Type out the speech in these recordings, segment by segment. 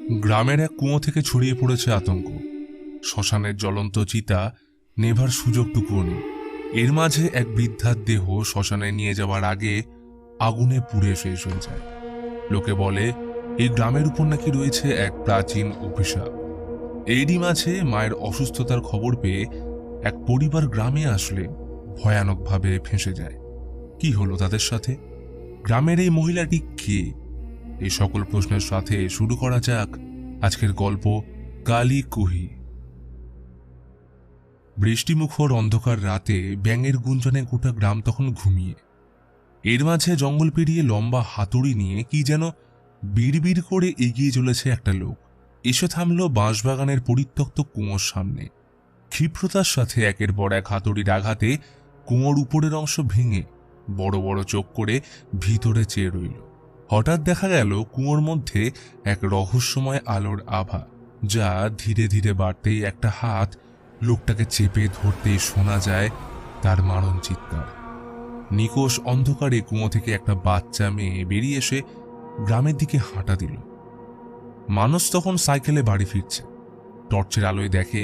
গ্রামের এক কুয়ো থেকে ছড়িয়ে পড়েছে আতঙ্ক। শ্মশানের জ্বলন্ত চিতা নেভার সুযোগটুকুও নেই। এর মাঝে এক বৃদ্ধার দেহ শ্মশানে নিয়ে যাওয়ার আগে আগুনে পুড়ে শেষ হয়ে যায়। লোকে বলে এই গ্রামের উপর নাকি রয়েছে এক প্রাচীন অভিশাপ। এরই মাঝে মায়ের অসুস্থতার খবর পেয়ে এক পরিবার গ্রামে আসলে ভয়ানকভাবে ফেঁসে যায়। কি হলো তাদের সাথে? গ্রামের এই মহিলাটি কে? এই সকল প্রশ্নের সাথে শুরু করা যাক আজকের গল্প কালী কুহি। বৃষ্টিমুখর অন্ধকার রাতে ব্যাঙের গুঞ্জনে গোটা গ্রাম তখন ঘুমিয়ে। এর মাঝে জঙ্গল পেরিয়ে লম্বা হাতুড়ি নিয়ে কি যেন বিড়বিড় করে এগিয়ে চলেছে একটা লোক। এসে থামল বাঁশবাগানের পরিত্যক্ত কুয়োর সামনে। ক্ষিপ্রতার সাথে একের পর এক হাতুড়ির আঘাতে কুয়োর উপরের অংশ ভেঙে বড় বড় চোখ করে ভিতরে চেয়ে রইল। হঠাৎ দেখা গেল কুয়োর মধ্যে এক রহস্যময় আলোর আভা, যা ধীরে ধীরে বাড়তেই একটা হাত লোকটাকে চেপে ধরতেই শোনা যায় তার মারণ চিৎকার। নিকোষ অন্ধকারে কুয়ো থেকে একটা বাচ্চা মেয়ে বেরিয়ে এসে গ্রামের দিকে হাঁটা দিল। মানুষ তখন সাইকেলে বাড়ি ফিরছে। টর্চের আলোয় দেখে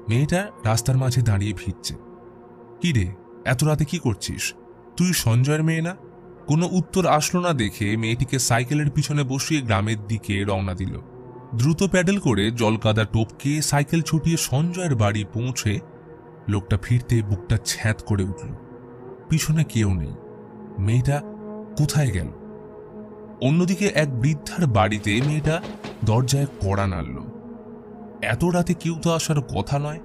মেয়েটা রাস্তার মাঝে দাঁড়িয়ে ফিরছে। কি রে, এত রাতে কি করছিস? তুই সঞ্জয়ের মেয়ে না? কোনো উত্তর আসলো না দেখে মেয়েটিকে সাইকেলের পিছনে বসিয়ে গ্রামের দিকে রওনা দিল। দ্রুত প্যাডেল করে জলকাদা টপকে সাইকেল ছুটিয়ে সঞ্জয়ের বাড়ি পৌঁছে লোকটা ফিরতে বুকটা ছ্যাঁত করে উঠল। পিছনে কেউ নেই। মেয়েটা কোথায় গেল? অন্যদিকে এক বৃদ্ধার বাড়িতে মেয়েটা দরজায় কড়া নাড়ল। এত রাতে কেউ তো আসার কথা নয়।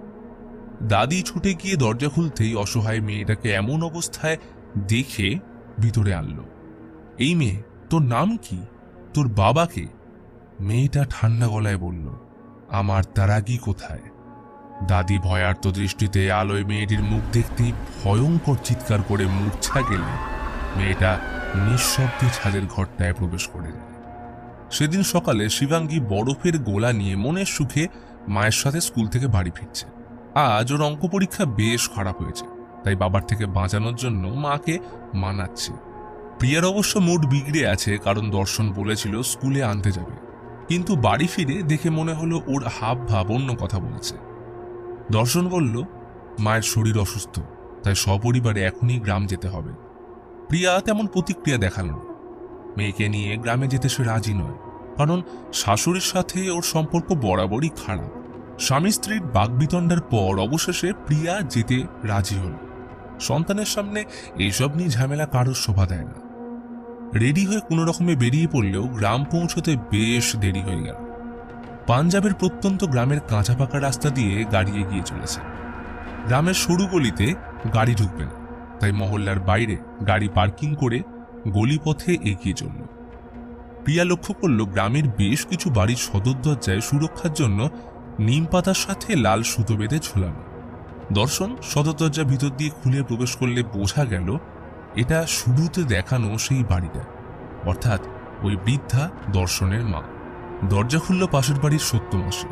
দাদি ছুটে গিয়ে দরজা খুলতেই অসহায় মেয়েটাকে এমন অবস্থায় দেখে ভিতরে আনল। এই মেয়ে, তোর নাম কি? তোর বাবাকে? মেয়েটা ঠান্ডা গলায় বলল, আমার তারাগি কোথায়? দাদি ভয়ার্ত দৃষ্টিতে আলোয় মেয়েটির মুখ দেখতেই ভয়ঙ্কর চিৎকার করে মূর্ছা গেলে মেয়েটা নিঃশব্দে ছাদের ঘরটায় প্রবেশ করে যায়। সেদিন সকালে শিবাঙ্গী বরফের গোলা নিয়ে মনের সুখে মায়ের সাথে স্কুল থেকে বাড়ি ফিরছে। আজ ওর অঙ্ক পরীক্ষা বেশ খারাপ হয়েছে, তাই বাবার থেকে বাঁচানোর জন্য মাকে মানাচ্ছে। প্রিয়ার অবশ্য মুড বিগড়ে আছে, কারণ দর্শন বলেছিল স্কুলে আনতে যাবে, কিন্তু বাড়ি ফিরে দেখে মনে হলো ওর হাব ভাব অন্য কথা বলছে। দর্শন বলল মায়ের শরীর অসুস্থ, তাই সপরিবারে এখনই গ্রাম যেতে হবে। প্রিয়া তেমন প্রতিক্রিয়া দেখাল না। মেয়েকে নিয়ে গ্রামে যেতে সে রাজি নয়, কারণ শাশুড়ির সাথে ওর সম্পর্ক বরাবরই খারাপ। স্বামী স্ত্রীর বাগবিতণ্ডার পর অবশেষে প্রিয়া যেতে রাজি হল। সন্তানের সামনে এইসব নিয়ে ঝামেলা কারোর শোভা দেয় না। রেডি হয়ে কোনো রকমে বেরিয়ে পড়লেও গ্রাম পৌঁছতে বেশ দেরি হয়ে গেল। পাঞ্জাবের প্রত্যন্ত গ্রামের কাঁচা পাকা রাস্তা দিয়ে গাড়ি এগিয়ে চলেছে। গ্রামের সরু গলিতে গাড়ি ঢুকবে না, তাই মহল্লার বাইরে গাড়ি পার্কিং করে গলিপথে এগিয়ে চলল। প্রিয়া লক্ষ্য করল গ্রামের বেশ কিছু বাড়ির সদর দরজায় সুরক্ষার জন্য নিম পাতার সাথে লাল সুতো বেঁধে ঝোলানো। দর্শন সদর দরজা ভিতর দিয়ে খুলে প্রবেশ করলে বোঝা গেল এটা শুরুতে দেখানো সেই বাড়িটা, অর্থাৎ ওই বৃদ্ধা দর্শনের মা। দরজা খুলল পাশের বাড়ির সত্যমাসী।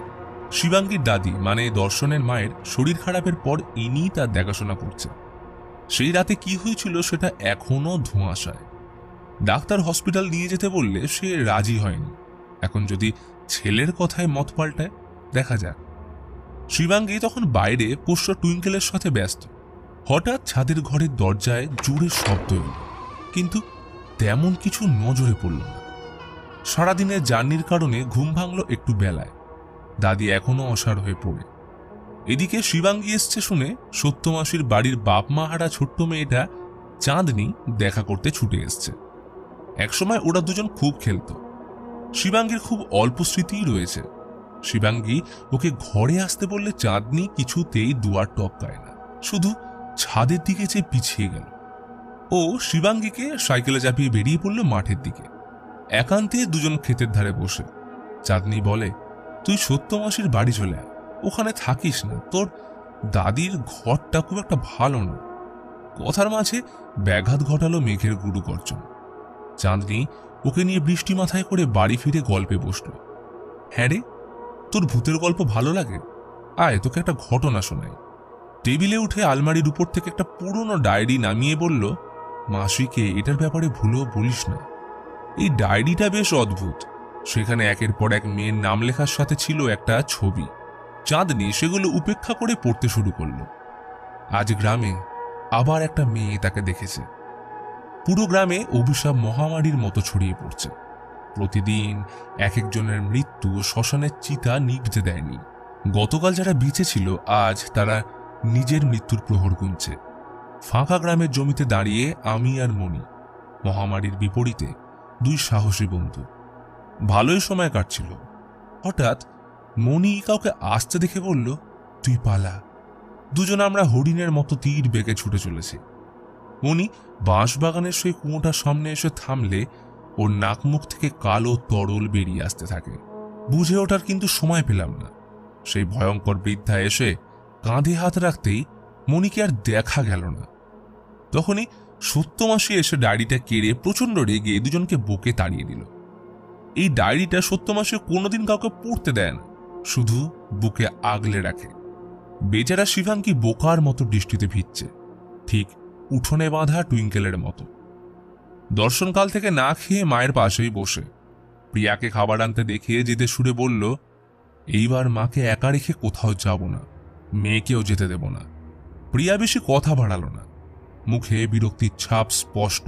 শিবাঙ্গীর দাদি মানে দর্শনের মায়ের শরীর খারাপের পর ইনি তার দেখাশোনা করছে। সেই রাতে কি হয়েছিল সেটা এখনো ধোঁয়াশায়। ডাক্তার হসপিটাল নিয়ে যেতে বললে সে রাজি হয়নি। এখন যদি ছেলের কথায় মত পাল্টায়, দেখা যাক। শিবাঙ্গী তখন বাইরে পোষ্য টুইঙ্কেলের সাথে ব্যস্ত। হঠাৎ ছাদের ঘরের দরজায় জোরে শব্দ এল, কিন্তু তেমন কিছু নজরে পড়ল না। সারাদিনের জার্নির কারণে ঘুম ভাঙল একটু বেলায়। দাদি এখনো অসাড় হয়ে পড়ে। এদিকে শিবাঙ্গী এসছে শুনে সত্যমাসির বাড়ির বাপ মা হারা ছোট্ট মেয়েটা চাঁদনি দেখা করতে ছুটে এসছে। একসময় ওরা দুজন খুব খেলত। শিবাঙ্গীর খুব অল্প স্মৃতিই রয়েছে। শিবাঙ্গী ওকে ঘরে আসতে বললে চাঁদনি কিছুতেই দুয়ার টপকায় না, শুধু ছাদের দিকে চেয়ে পিছিয়ে গেল। ও শিবাঙ্গীকে সাইকেলে চাপিয়ে বেরিয়ে পড়ল মাঠের দিকে। একান্তে দুজন ক্ষেতের ধারে বসে। চাঁদনি বলে, তুই সত্যমাসির বাড়ি চলে আয়, ওখানে থাকিস না, তোর দাদির ঘরটা খুব একটা ভালো না। কথার মাঝে ব্যাঘাত ঘটালো মেঘের গুরু গর্জন। চাঁদনি ওকে নিয়ে বৃষ্টি মাথায় করে বাড়ি ফিরে গল্পে বসল। হ্যাঁ রে, তোর ভূতের গল্প ভালো লাগে? আয়, তোকে একটা ঘটনা শোনাই। টেবিলে উঠে আলমারির উপর থেকে একটা পুরনো ডায়েরি নামিয়ে বলল, মাসিকে এটার ব্যাপারে ভুলেও বলিস না। এই ডায়েরিটা বেশ অদ্ভুত। সেখানে একের পর এক মেয়ের নাম লেখার সাথে ছিল একটা ছবি। চাঁদনি সেগুলো উপেক্ষা করে পড়তে শুরু করলো। আজ গ্রামে আবার একটা মেয়ে তাকে দেখেছে। পুরো গ্রামে অভিশাপ মহামারীর মতো ছড়িয়ে পড়ছে। প্রতিদিন এক একজনের মৃত্যু শ্মশানের চিতা নিভতে দেয়নি। গতকাল যারা বেঁচে ছিল আজ তারা নিজের মৃত্যুর প্রহর গুনছে। ফাঁকা গ্রামের জমিতে দাঁড়িয়ে আমি আর মণি, মহামারীর বিপরীতে দুই সাহসী বন্ধু। ভালোই সময় কাটছিল। হঠাৎ মণি কাউকে আসতে দেখে বলল, তুই পালা। দুজন আমরা হরিণের মতো তীর বেগে ছুটে চলেছি। মণি বাঁশবাগানের সেই কুয়োটার সামনে এসে থামলে ওর নাকমুখ থেকে কালো তরল বেরিয়ে আসতে থাকে। বুঝে ওঠার কিন্তু সময় পেলাম না। সেই ভয়ঙ্কর বৃদ্ধা এসে কাঁধে হাত রাখতেই মণিকে আর দেখা গেল না। তখনই সত্যমাসী এসে ডায়েরিটা কেড়ে প্রচণ্ড রেগে দুজনকে বুকে তাড়িয়ে দিল। এই ডায়েরিটা সত্যমাসী কোনোদিন কাউকে পড়তে দেয় না, শুধু বুকে আগলে রাখে। বেচারা শিবাঙ্গী বোকার মতো দৃষ্টিতে ভিজছে, ঠিক উঠোনে বাঁধা টুইঙ্কেলের মতো। দর্শনকাল থেকে না খেয়ে মায়ের পাশেই বসে প্রিয়াকে খাবার আনতে দেখিয়ে যেতে সুরে বলল, এইবার মাকে একা রেখে কোথাও যাব না, মেয়েকেও যেতে দেব না। প্রিয়া বেশি কথা বাড়াল না, মুখে বিরক্তির ছাপ স্পষ্ট।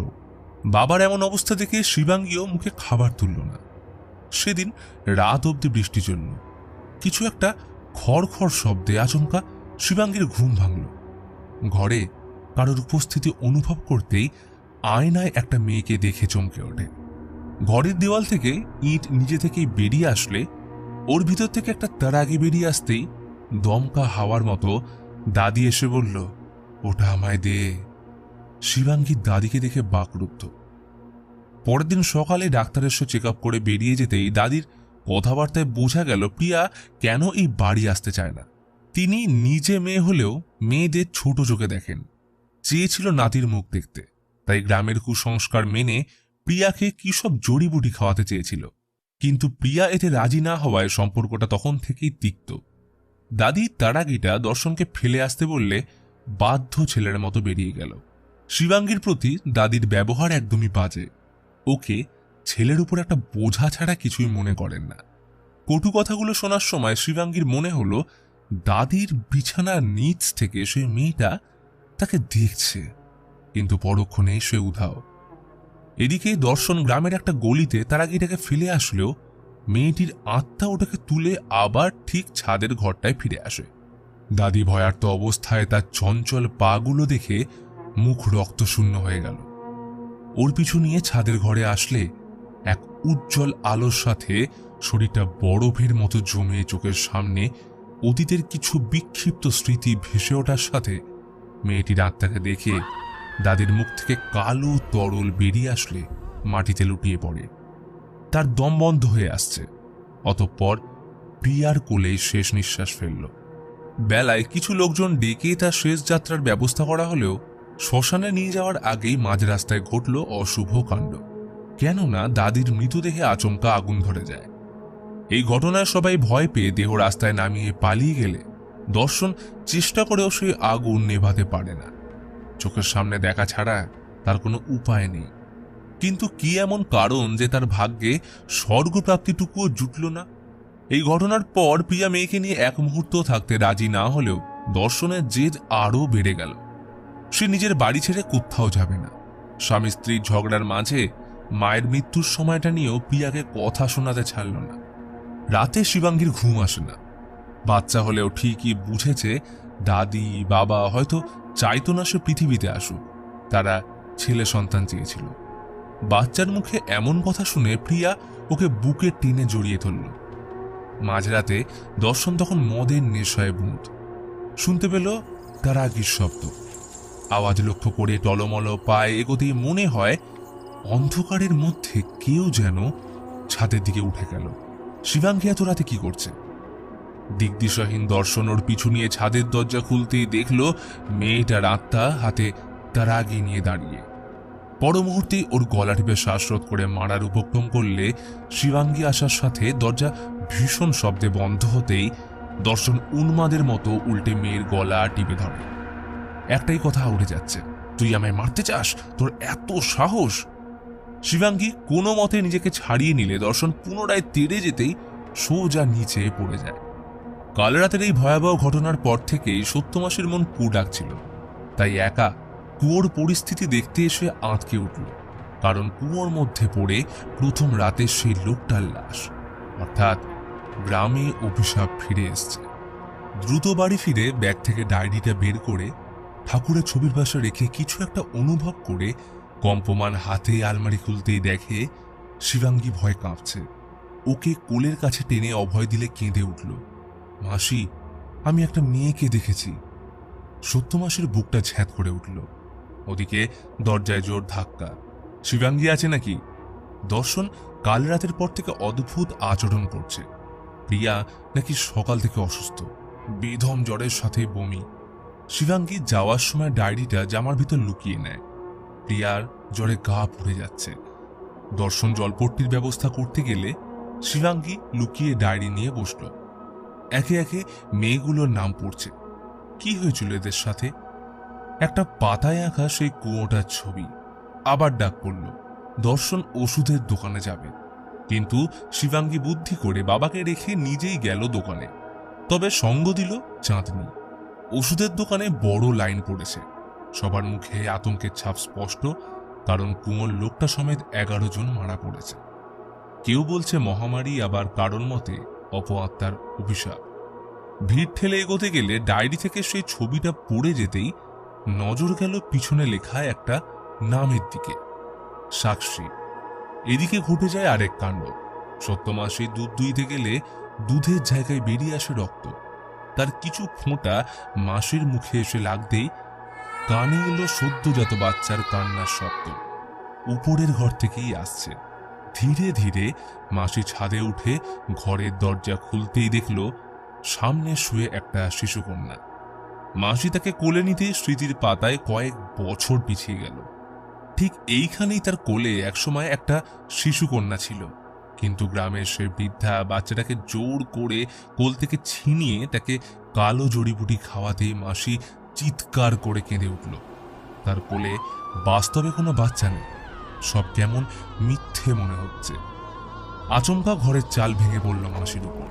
বাবার এমন অবস্থা দেখে শিবাঙ্গীও মুখে খাবার তুলল না। সেদিন রাত অবধি বৃষ্টি চলল। কিছু একটা খড়খড় শব্দে আচমকা শিবাঙ্গীর ঘুম ভাঙল। ঘরে কারোর উপস্থিতি অনুভব করতেই আয়নায় একটা মেয়েকে দেখে চমকে ওঠে। ঘরের দেওয়াল থেকে ইট নিজে থেকেই বেরিয়ে আসলে ওর ভিতর থেকে একটা তারাগি বেরিয়ে আসতেই দমকা হাওয়ার মতো দাদি এসে বলল, ওটা আমায় দে। শিবাঙ্গী দাদিকে দেখে বাকরুদ্ধ। পরের দিন সকালে ডাক্তারের সঙ্গে চেক আপ করে বেরিয়ে যেতেই দাদির কথাবার্তায় বোঝা গেল প্রিয়া কেন এই বাড়ি আসতে চায় না। তিনি নিজে মেয়ে হলেও মেয়েদের ছোট চোখে দেখেন, চেয়েছিল নাতির মুখ দেখতে। তাই গ্রামের কুসংস্কার মেনে প্রিয়াকে কি সব জড়িবুটি খাওয়াতে চেয়েছিল। কিন্তু প্রিয়া এতে রাজি না হওয়ায় সম্পর্কটা তখন থেকেই তিক্ত। দাদি তারাগিটা দর্শনকে ফেলে আসতে বললে বাধ্য ছেলের মতো বেরিয়ে গেল। শিবাঙ্গীর প্রতি দাদির ব্যবহার একদমই বাজে। ওকে ছেলের উপর একটা বোঝা ছাড়া কিছুই মনে করেন না। কটু কথাগুলো শোনার সময় শিবাঙ্গীর মনে হলো দাদির বিছানার নিচ থেকে সে মেয়েটা তাকে দেখছে, কিন্তু পরক্ষণেই সে উধাও। এদিকে দর্শন গ্রামের একটা গলিতে তারাগিটাকে ফেলে আসলেও মেয়েটির আত্মা ওটাকে তুলে আবার ঠিক ছাদের ঘরটায় ফিরে আসে। দাদি ভয়ার্ত অবস্থায় তার চঞ্চল পাগুলো দেখে মুখ রক্তশূন্য হয়ে গেল। ওর পিছু নিয়ে ছাদের ঘরে আসলে এক উজ্জ্বল আলোর সাথে শরীরটা বরফের মতো জমে চোখের সামনে অতীতের কিছু বিক্ষিপ্ত স্মৃতি ভেসে ওঠার সাথে মেয়েটির আত্মাকে দেখে দাদির মুখ থেকে কালো তরল বেরিয়ে আসলে মাটিতে লুটিয়ে পড়ে। তার দম বন্ধ হয়ে আসছে। অতঃপর প্রিয়ার কোলেই শেষ নিঃশ্বাস ফেলল। বেলায় কিছু লোকজন ডেকে তার শেষ যাত্রার ব্যবস্থা করা হলেও শ্মশানে নিয়ে যাওয়ার আগেই মাঝ রাস্তায় ঘটল অশুভ কাণ্ড। কেননা দাদির মৃতদেহে আচমকা আগুন ধরে যায়। এই ঘটনায় সবাই ভয় পেয়ে দেহ রাস্তায় নামিয়ে পালিয়ে গেলে দর্শন চেষ্টা করেও সেই আগুন নেভাতে পারে না। চোখের সামনে দেখা ছাড়া তার কোনো উপায় নেই। কিন্তু কি এমন কারণ যে তার ভাগ্যে স্বর্গপ্রাপ্তিটুকুও জুটল না? এই ঘটনার পর প্রিয়া মেয়েকে নিয়ে এক মুহূর্ত থাকতে রাজি না হলেও দর্শনের জেদ আরও বেড়ে গেল। সে নিজের বাড়ি ছেড়ে কোথাও যাবে না। স্বামী স্ত্রীর ঝগড়ার মাঝে মায়ের মৃত্যুর সময়টা নিয়েও প্রিয়াকে কথা শোনাতে ছাড়ল না। রাতে শিবাঙ্গীর ঘুম আসে না। বাচ্চা হলেও ঠিকই বুঝেছে দাদি বাবা হয়তো চাইতো না সে পৃথিবীতে আসুক, তারা ছেলে সন্তান চেয়েছিল। বাচ্চার মুখে এমন কথা শুনে প্রিয়া ওকে বুকে টেনে জড়িয়ে ধরল। মাঝরাতে দর্শন তখন মদের নেশায় বুঁদ। শুনতে পেল তারাগির শব্দ। আওয়াজ লক্ষ্য করে টলমল পায়ে এগোতেই মনে হয় অন্ধকারের মধ্যে কেউ যেন ছাদের দিকে উঠে গেল। শিবাঙ্গী এত রাতে কি করছে? দিকদিশাহীন দর্শন ওর পিছু নিয়ে ছাদের দরজা খুলতেই দেখল মেয়েটার আত্মা হাতে তারাগি নিয়ে দাঁড়িয়ে। পর মুহূর্তে ওর গলা টিপে শ্বাসরোধ করে মারার উপক্রম করলে শিবাঙ্গী আসার সাথে দরজা ভীষণ শব্দে বন্ধ হতেই দর্শন উন্মাদের মতো উল্টে মেয়ের গলা টিপে ধরে। একটাই কথা উড়ে যাচ্ছে, তুই আমায় মারতে চাস? তোর এত সাহস? শিবাঙ্গী কোনো মতে নিজেকে ছাড়িয়ে নিলে দর্শন পুনরায় তেড়ে যেতেই সোজা নিচে পড়ে যায়। কাল রাতের এই ভয়াবহ ঘটনার পর থেকেই সত্যমাসের মন কু ডাকছিল। তাই একা কুয়োর পরিস্থিতি দেখতে এসে আঁতকে উঠল, কারণ কুয়োর মধ্যে পড়ে প্রথম রাতে সেই লোকটার লাশ, অর্থাৎ গ্রামে অভিশাপ ফিরে এসছে। দ্রুত বাড়ি ফিরে ব্যাগ থেকে ডায়েরিটা বের করে ঠাকুরের ছবির পাশে রেখে কিছু একটা অনুভব করে কম্পমান হাতে আলমারি খুলতেই দেখে শিবাঙ্গী ভয় কাঁপছে। ওকে কোলের কাছে টেনে অভয় দিলে কেঁদে উঠল, মাসি, আমি একটা মেয়েকে দেখেছি। সত্যমাসের বুকটা ঝ্যাঁত করে উঠল। ওদিকে দরজায় জোর ধাক্কা। শিবাঙ্গী আছে নাকি? দর্শন কাল রাতের পর থেকে অদ্ভুত আচরণ করছে। প্রিয়া নাকি সকাল থেকে অসুস্থ, বেদম জ্বরের সাথে বমি। শিবাঙ্গী যাওয়ার সময় ডায়েরিটা জামার ভিতর লুকিয়ে নেয়। প্রিয়ার জ্বরে গা পুড়ে যাচ্ছে। দর্শন জলপট্টির ব্যবস্থা করতে গেলে শিবাঙ্গী লুকিয়ে ডায়েরি নিয়ে বসল। একে একে মেয়েগুলোর নাম পড়ছে। কি হয়েছিল এদের সাথে? একটা পাতায় আঁকা সেই কুয়োটার ছবি। আবার ডাক পড়ল, দর্শন ওষুধের দোকানে যাবে। কিন্তু শিবাঙ্গী বুদ্ধি করে বাবাকে রেখে নিজেই গেল দোকানে। তবে সঙ্গ দিল চাঁদনি। ওষুধের দোকানে বড় লাইন পড়েছে। সবার মুখে আতঙ্কের ছাপ স্পষ্ট, কারণ কুয়োর লোকটা সমেত 11 জন মারা পড়েছে। কেউ বলছে মহামারী, আবার কারণ মতে অপআত্মার অভিশাপ। ভিড় ঠেলে এগোতে গেলে ডায়েরি থেকে সেই ছবিটা পড়ে যেতেই নজর গেল পিছনে লেখা একটা নামের দিকে, সাক্ষী। এদিকে ঘটে যায় আরেক কাণ্ড। সত্যমাসে দুধ দুইতে গেলে দুধের জায়গায় বেরিয়ে আসে রক্ত। তার কিছু ফোঁটা মাসির মুখে এসে লাগতেই কানে এলো সদ্যজাত বাচ্চার কান্নার শব্দ। উপরের ঘর থেকেই আসছে। ধীরে ধীরে মাসি ছাদে উঠে ঘরের দরজা খুলতেই দেখল সামনে শুয়ে একটা শিশুকন্যা। মাসি তাকে কোলে নিতে স্মৃতির পাতায় কয়েক বছর পিছিয়ে গেল। ঠিক এইখানেই তার কোলে একসময় একটা শিশুকন্যা ছিল, কিন্তু গ্রামের সে বৃদ্ধা বাচ্চাটাকে জোর করে কোল থেকে ছিনিয়ে তাকে কালো জড়িবুটি খাওয়াতে মাসি চিৎকার করে কেঁদে উঠল। তার কোলে বাস্তবে কোনো বাচ্চা নেই, সব কেমন মিথ্যে মনে হচ্ছে। আচমকা ঘরের চাল ভেঙে পড়ল মাসির উপর।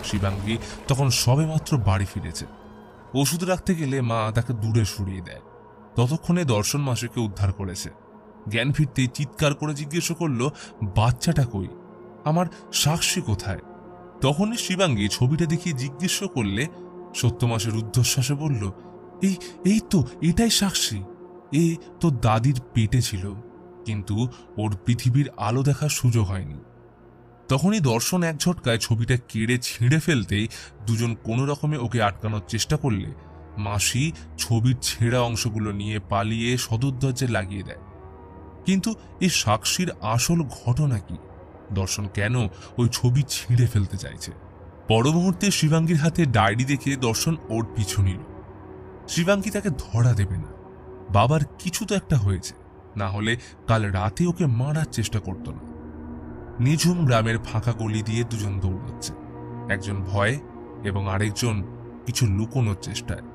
শিবাঙ্গী তখন সবেমাত্র বাড়ি ফিরেছে। ওষুধ রাখতে গেলে মা তাকে দূরে সরিয়ে দেয়। ততক্ষণে দর্শন মাসিকে উদ্ধার করেছে। জ্ঞান ফিরতেই চিৎকার করে জিজ্ঞেস করল, বাচ্চাটা কই? আমার সাক্ষী কোথায়? তখনই শিবাঙ্গী ছবিটা দেখিয়ে জিজ্ঞেস করলে সত্যমাসের রুদ্ধশ্বাসে বলল, এই তো, এটাই সাক্ষী। এ তো দাদির পেটে ছিল, কিন্তু ওর পৃথিবীর আলো দেখার সুযোগ হয়নি। তখনই দর্শন এক ঝটকায় ছবিটা কেড়ে ছিঁড়ে ফেলতেই দুজন কোনো রকমে ওকে আটকানোর চেষ্টা করলে মাসি ছবির ছেঁড়া অংশগুলো নিয়ে পালিয়ে সদর দরজায় লাগিয়ে দেয়। কিন্তু এই সাক্ষীর আসল ঘটনা কি? দর্শন কেন ওই ছবি ছিঁড়ে ফেলতে চাইছে? পর মুহূর্তে শিবাঙ্গীর হাতে ডায়েরি দেখে দর্শন ওর পিছু নিল। শিবাঙ্গী তাকে ধরা দেবে না। বাবার কিছু তো একটা হয়েছে, না হলে কাল রাতে ওকে মারার চেষ্টা করত না। নিঝুম গ্রামের ফাঁকা গলি দিয়ে দুজন দৌড়াচ্ছে, একজন ভয়ে এবং আরেকজন কিছু লুকোনোর চেষ্টায়।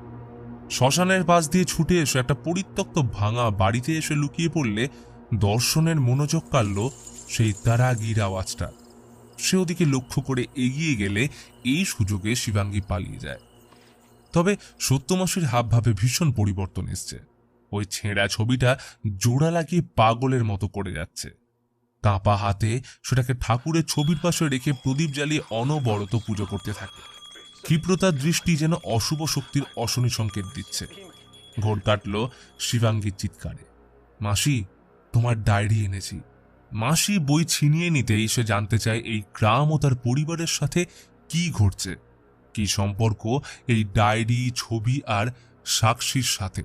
শ্মশানের পাশ দিয়ে ছুটে এসে একটা পরিত্যক্ত ভাঙা বাড়িতে এসে লুকিয়ে পড়লে দর্শনের মনোযোগ কাড়ল সেই তারাগির আওয়াজটা। সে ওদিকে লক্ষ্য করে এগিয়ে গেলে এই সুযোগে শিবাঙ্গী পালিয়ে যায়। তবে সত্যমাসীর হাবভাবে ভীষণ পরিবর্তন এসছে। ওই ছেঁড়া ছবিটা জোড়া লাগিয়ে পাগলের মতো করে যাচ্ছে। কাঁপা হাতে সেটাকে ঠাকুরের ছবির পাশে রেখে প্রদীপ জ্বালিয়ে অনবরত পুজো করতে থাকে। ক্ষিপ্রতার দৃষ্টি যেন অশুভ শক্তির অশনি সংকেত দিচ্ছে। ঘোর কাটল শিবাঙ্গীর চিৎকারে, মাসি, তোমার ডায়েরি এনেছি। মাসি বই ছিনিয়ে নিতেই সে জানতে চায় এই গ্রাম ও তার পরিবারের সাথে কি ঘটছে, কি সম্পর্ক এই ডায়েরি, ছবি আর সাক্ষীর সাথে।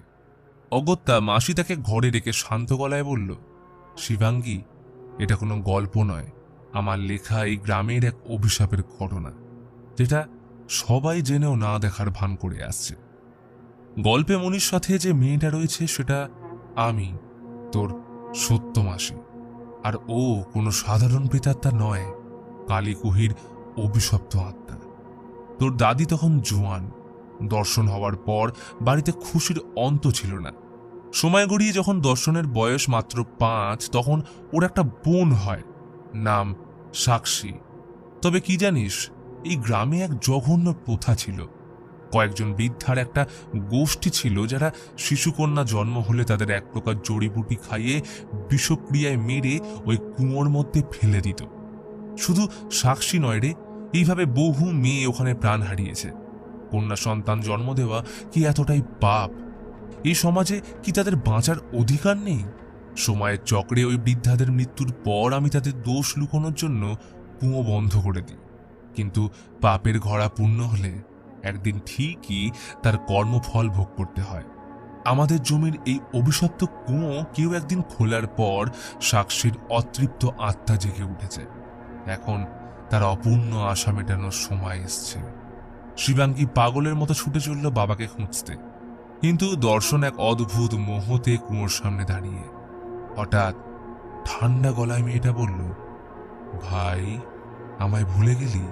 অগত্যা মাসি তাকে ঘরে রেখে শান্ত গলায় বলল, শিবাঙ্গী, এটা কোনো গল্প নয়, আমার লেখা এই গ্রামের এক অভিশাপের ঘটনা, যেটা সবাই জেনেও না দেখার ভান করে আসছে। গল্পে মনির সাথে যে মেয়েটা রয়েছে সেটা আমি, তোর সত্যমাসি। আর ও কোনো সাধারণ প্রেতাত্মা নয়, কালীকুহির অভিশপ্ত আত্মা। তোর দাদি তখন জোয়ান। দর্শন হওয়ার পর বাড়িতে খুশির অন্ত ছিল না। সময় গড়িয়ে যখন দর্শনের বয়স মাত্র 5, তখন ওর একটা বোন হয়, নাম সাক্ষী। তবে কি জানিস, এই গ্রামে এক জঘন্য প্রথা ছিল। কয়েকজন বৃদ্ধার একটা গোষ্ঠী ছিল যারা শিশুকন্যা জন্ম হলে তাদের এক প্রকার জড়িবুটি খাইয়ে বিষক্রিয়ায় মেরে ওই কুয়োর মধ্যে ফেলে দিত। শুধু সাক্ষী নয় রে, এইভাবে বহু মেয়ে ওখানে প্রাণ হারিয়েছে। কন্যা সন্তান জন্ম দেওয়া কি এতটাই পাপ? এই সমাজে কি তাদের বাঁচার অধিকার নেই? সময়ের চক্রে ওই বৃদ্ধাদের মৃত্যুর পর আমি তাদের দোষ লুকোনোর জন্য কুয়ো বন্ধ করে দিই। কিন্তু পাপের ঘড়া পূর্ণ হলে একদিন ঠিকই তার কর্মফল ভোগ করতে হয়। আমাদের জমির এই অভিশপ্ত কুয়ো কেউ একদিন খোলার পর সাক্ষীর অতৃপ্ত আত্মা জেগে উঠেছে। এখন তার অপূর্ণ আশা মেটানোর সময় এসছে। শিবাঙ্গী পাগলের মতো ছুটে চলল বাবাকে খুঁজতে, কিন্তু দর্শন এক অদ্ভুত মোহতে কুয়োর সামনে দাঁড়িয়ে। হঠাৎ ঠান্ডা গলায় মেয়েটা বলল, ভাই, আমায় ভুলে গেলি?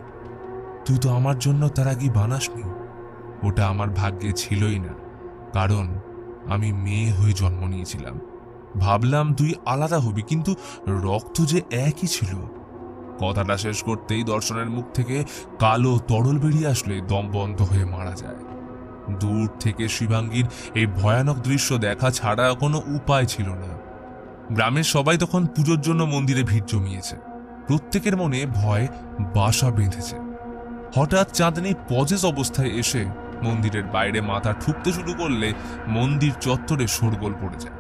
তুই তো আমার জন্য তার আগে বানাসনি। ওটা আমার ভাগ্যে ছিলই না, কারণ আমি মেয়ে হয়ে জন্ম নিয়েছিলাম। ভাবলাম তুই আলাদা হবি, কিন্তু রক্ত যে একই ছিল। কথাটা শেষ করতেই দর্শনের মুখ থেকে কালো তরল বেরিয়ে আসলে দম বন্ধ হয়ে মারা যায়। দূর থেকে শিবাঙ্গীর এই ভয়ানক দৃশ্য দেখা ছাড়া কোনো উপায় ছিল না। গ্রামের সবাই তখন পুজোর জন্য মন্দিরে ভিড় জমিয়েছে। প্রত্যেকের মনে ভয় বাসা বেঁধেছে। হঠাৎ চাঁদনী পজেস অবস্থায় এসে মন্দিরের বাইরে মাথা ঠুকতে শুরু করলে মন্দির চত্বরে শোরগোল পড়ে যায়।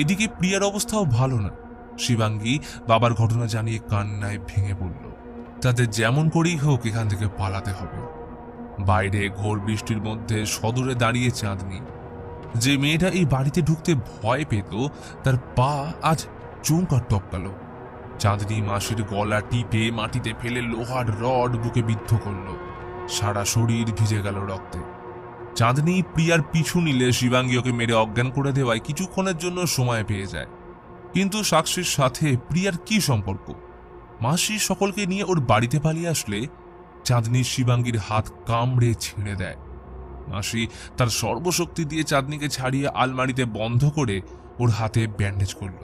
এদিকে প্রিয়ার অবস্থাও ভালো না। শিবাঙ্গী বাবার ঘটনা জানিয়ে কান্নায় ভেঙে পড়ল। তাদের যেমন করেই হোক এখান থেকে পালাতে হবে। বাইরে ঘোর বৃষ্টির মধ্যে সদরে দাঁড়িয়ে চাঁদনী। যে মেয়েটা এই বাড়িতে ঢুকতে ভয় পেত, তার পা আজ চৌকার টপকালো। চাঁদনী মাসির গলা টিপে মাটিতে ফেলে লোহার রড বুকে বিদ্ধ করল। সারা শরীর ভিজে গেল রক্তে। চাঁদনী প্রিয়ার পিছু নিলে শিবাঙ্গী ওকে মেরে অজ্ঞান করে দেওয়ায় কিছুক্ষণের জন্য সময় পেয়ে যায়। কিন্তু সাক্ষীর সাথে প্রিয়ার কি সম্পর্ক? মাসি সকলকে নিয়ে ওর বাড়িতে পালিয়ে আসলে চাঁদনী শিবাঙ্গীর হাত কামড়ে ছিঁড়ে দেয়। মাসি তার সর্বশক্তি দিয়ে চাঁদনীকে ছাড়িয়ে আলমারিতে বন্ধ করে ওর হাতে ব্যান্ডেজ করল।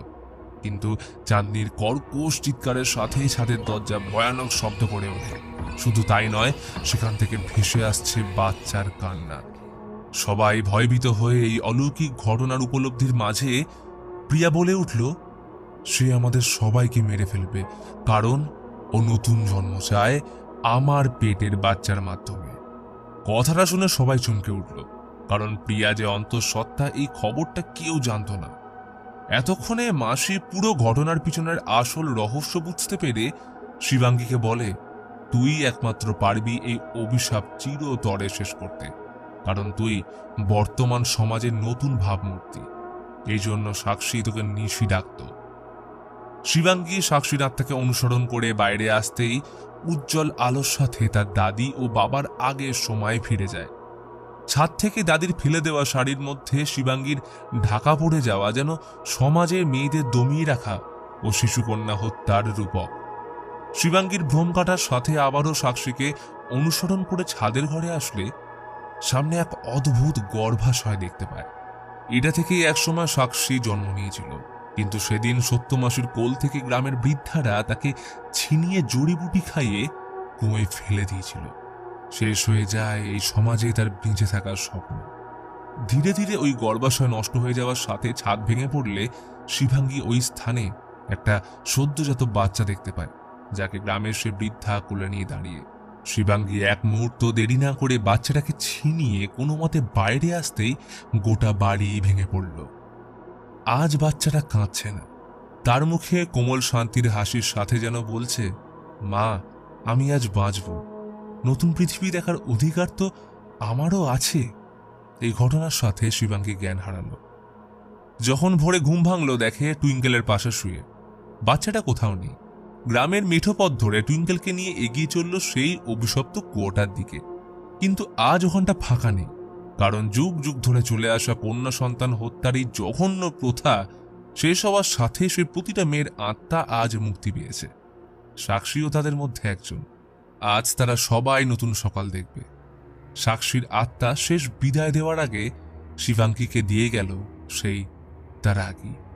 কিন্তু চাঁদনীর কর্কশ চিৎকারের সাথেই ছাদের দরজা ভয়ানক শব্দ করে ওঠে। শুধু তাই নয়, সেখান থেকে ভেসে আসছে বাচ্চার কান্না। সবাই ভয়ভীত হয়ে এই অলৌকিক ঘটনার উপলব্ধির মাঝে প্রিয়া বলে উঠল, সে আমাদের সবাইকে মেরে ফেলবে, কারণ ও নতুন জন্ম চায় আমার পেটের বাচ্চার মাধ্যমে। কথাটা শুনে সবাই চমকে উঠল, কারণ প্রিয়া যে অন্তঃসত্ত্বা এই খবরটা কেউ জানত না। এতক্ষণে মাসি পুরো ঘটনার পিছনের আসল রহস্য বুঝতে পেরে শিবাঙ্গীকে বলে, তুই একমাত্র পারবি এই অভিশাপ চিরতরে শেষ করতে, কারণ তুই বর্তমান সমাজের নতুন ভাবমূর্তি। এই জন্য সাক্ষী তোকে নিশি ডাকত। শিবাঙ্গী সাক্ষীর আত্মাকে অনুসরণ করে বাইরে আসতেই উজ্জ্বল আলোর সাথে তার দাদি ও বাবার আগের সময় ফিরে যায়। ছাদ থেকে দাদির ফেলে দেওয়া শাড়ির মধ্যে শিবাঙ্গীর ঢাকা পড়ে যাওয়া যেন সমাজের মেয়েদের দমিয়ে রাখা ও শিশুকন্যা হত্যার রূপক। শিবাঙ্গীর ভ্রম কাটার সাথে আবারও সাক্ষীকে অনুসরণ করে ছাদের ঘরে আসলে সামনে এক অদ্ভুত গর্ভাশয় দেখতে পায়। এটা থেকেই একসময় সাক্ষী জন্ম নিয়েছিল, কিন্তু সেদিন সত্যমাসির কোল থেকে গ্রামের বৃদ্ধারা তাকে ছিনিয়ে জড়িবুটি খাইয়ে কুয়োয় ফেলে দিয়েছিল। শেষ হয়ে যায় এই সমাজে তার বেঁচে থাকার স্বপ্ন। ধীরে ধীরে ওই গর্ভাশয় নষ্ট হয়ে যাওয়ার সাথে ছাদ ভেঙে পড়লে শিবাঙ্গী ওই স্থানে একটা সদ্যজাত বাচ্চা দেখতে পায়, যাকে গ্রামের সে বৃদ্ধা কোলে নিয়ে দাঁড়িয়ে। শিবাঙ্গী এক মুহূর্ত দেরি না করে বাচ্চাটাকে ছিনিয়ে কোনো মতে বাইরে আসতেই গোটা বাড়ি ভেঙে পড়ল। আজ বাচ্চাটা কাঁদছে না, তার মুখে কোমল শান্তির হাসির সাথে যেন বলছে, মা, আমি আজ বাঁচব, নতুন পৃথিবী দেখার অধিকার তো আমারও আছে। এই ঘটনার সাথে শিবাঙ্গী জ্ঞান হারালো। যখন ভোরে ঘুম ভাঙল, দেখে টুইঙ্কেলের পাশে শুয়ে। বাচ্চাটা কোথাও নেই। গ্রামের মিঠো পথ ধরে টুইঙ্কেলকে নিয়ে এগিয়ে চলল সেই অভিশপ্ত কুয়োটার দিকে। কিন্তু আজ ওখানটা ফাঁকা নেই, কারণ যুগ যুগ ধরে চলে আসা কন্যা সন্তান হত্যার এই জঘন্য প্রথা শেষ হওয়ার সাথে সে প্রতিটা মেয়ের আত্মা আজ মুক্তি পেয়েছে। সাক্ষীও তাদের মধ্যে একজন। আজ তারা সবাই নতুন সকাল দেখবে। সাক্ষীর আত্মা শেষ বিদায় দেওয়ার আগে শিবাঙ্গীকে দিয়ে গেল সেই তার আগেই।